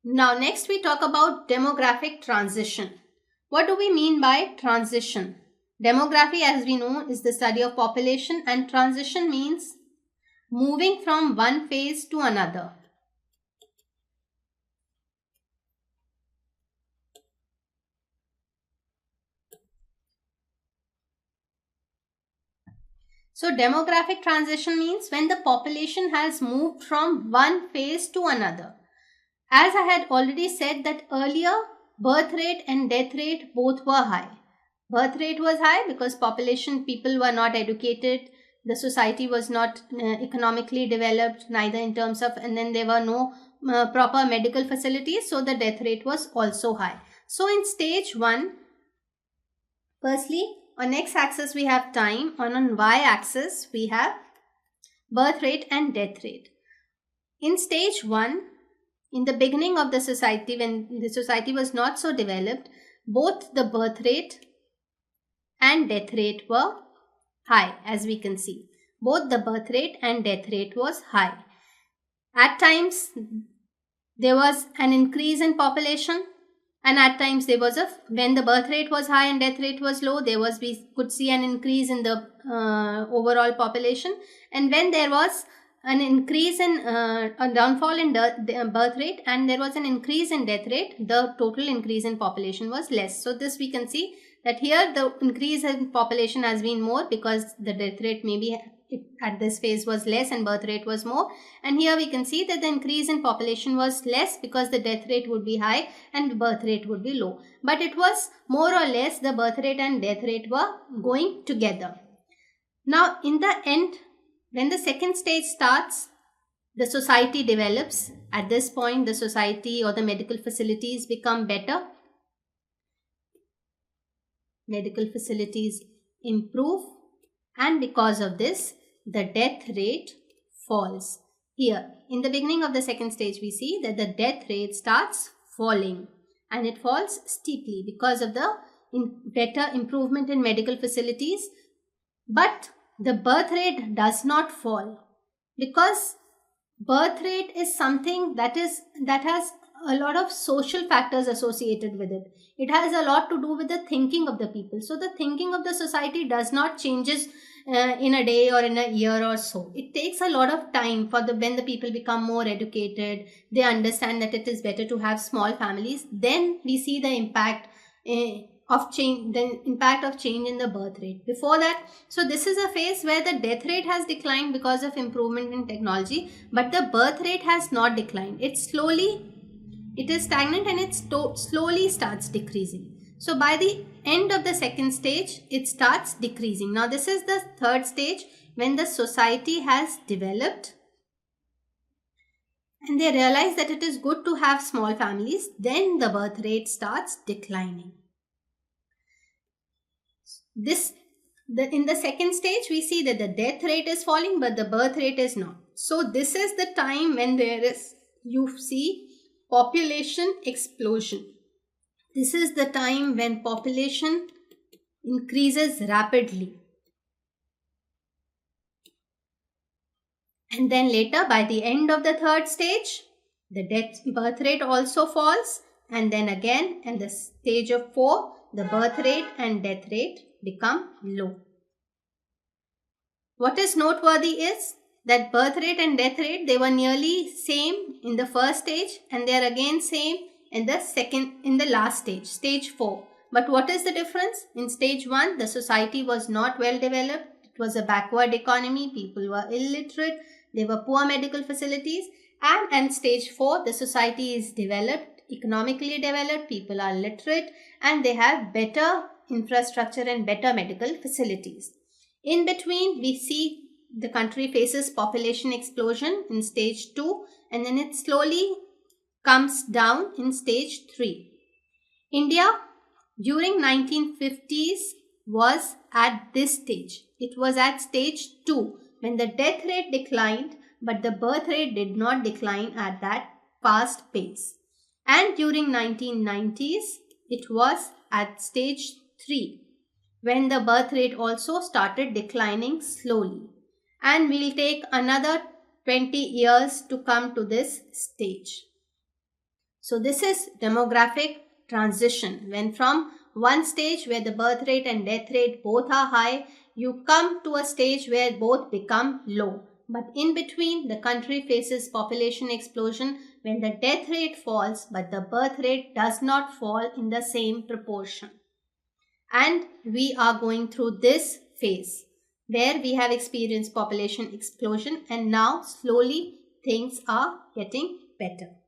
Now, next we talk about demographic transition. What do we mean by transition? Demography, as we know, is the study of population, and transition means moving from one phase to another. So, demographic transition means when the population has moved from one phase to another. As I had already said that earlier, birth rate and death rate both were high. Birth rate was high because population, people were not educated, the society was not economically developed, neither in terms of, and then there were no proper medical facilities, so the death rate was also high. So in stage 1, firstly, on x-axis we have time, on y-axis we have birth rate and death rate. In stage 1, in the beginning of the society, when the society was not so developed, both the birth rate and death rate were high, as we can see. Both the birth rate and death rate was high. At times, there was an increase in population, and at times there was when the birth rate was high and death rate was low, we could see an increase in the overall population, and when there was an increase in a downfall in the birth rate and there was an increase in death rate, the total increase in population was less. So this we can see that here the increase in population has been more because the death rate maybe at this phase was less and birth rate was more, and here we can see that the increase in population was less because the death rate would be high and birth rate would be low, but it was more or less the birth rate and death rate were going together. Now in the end, when the second stage starts, the society develops. At this point, the society or the medical facilities become better. Medical facilities improve, and because of this, the death rate falls. Here, in the beginning of the second stage, we see that the death rate starts falling, and it falls steeply because of the better improvement in medical facilities. But the birth rate does not fall because birth rate is something that has a lot of social factors associated with it. It has a lot to do with the thinking of the people. So the thinking of the society does not changes in a day or in a year or so. It takes a lot of time for when the people become more educated, they understand that it is better to have small families, then we see the impact of change, the impact of change in the birth rate. Before that, so this is a phase where the death rate has declined because of improvement in technology, but the birth rate has not declined. It is stagnant, and it slowly starts decreasing. So by the end of the second stage, it starts decreasing. Now this is the third stage, when the society has developed and they realize that it is good to have small families, then the birth rate starts declining. In the second stage, we see that the death rate is falling, but the birth rate is not. So this is the time when you see population explosion. This is the time when population increases rapidly. And then later, by the end of the third stage, the birth rate also falls, and then again in the stage of 4, the birth rate and death rate become low. What is noteworthy is that birth rate and death rate, they were nearly same in the first stage, and they are again same in the last stage, stage 4. But what is the difference? In stage 1, the society was not well developed. It was a backward economy. People were illiterate. There were poor medical facilities. And in stage 4, the society is developed, economically developed. People are literate and they have better infrastructure and better medical facilities. In between, we see the country faces population explosion in stage 2, and then it slowly comes down in stage 3. India during 1950s was at this stage. It was at stage 2 when the death rate declined, but the birth rate did not decline at that fast pace. And during 1990s, it was at stage 3 when the birth rate also started declining slowly. And we'll take another 20 years to come to this stage. So this is demographic transition, when from one stage where the birth rate and death rate both are high, you come to a stage where both become low. But in between, the country faces population explosion when the death rate falls, but the birth rate does not fall in the same proportion. And we are going through this phase where we have experienced population explosion, and now slowly things are getting better.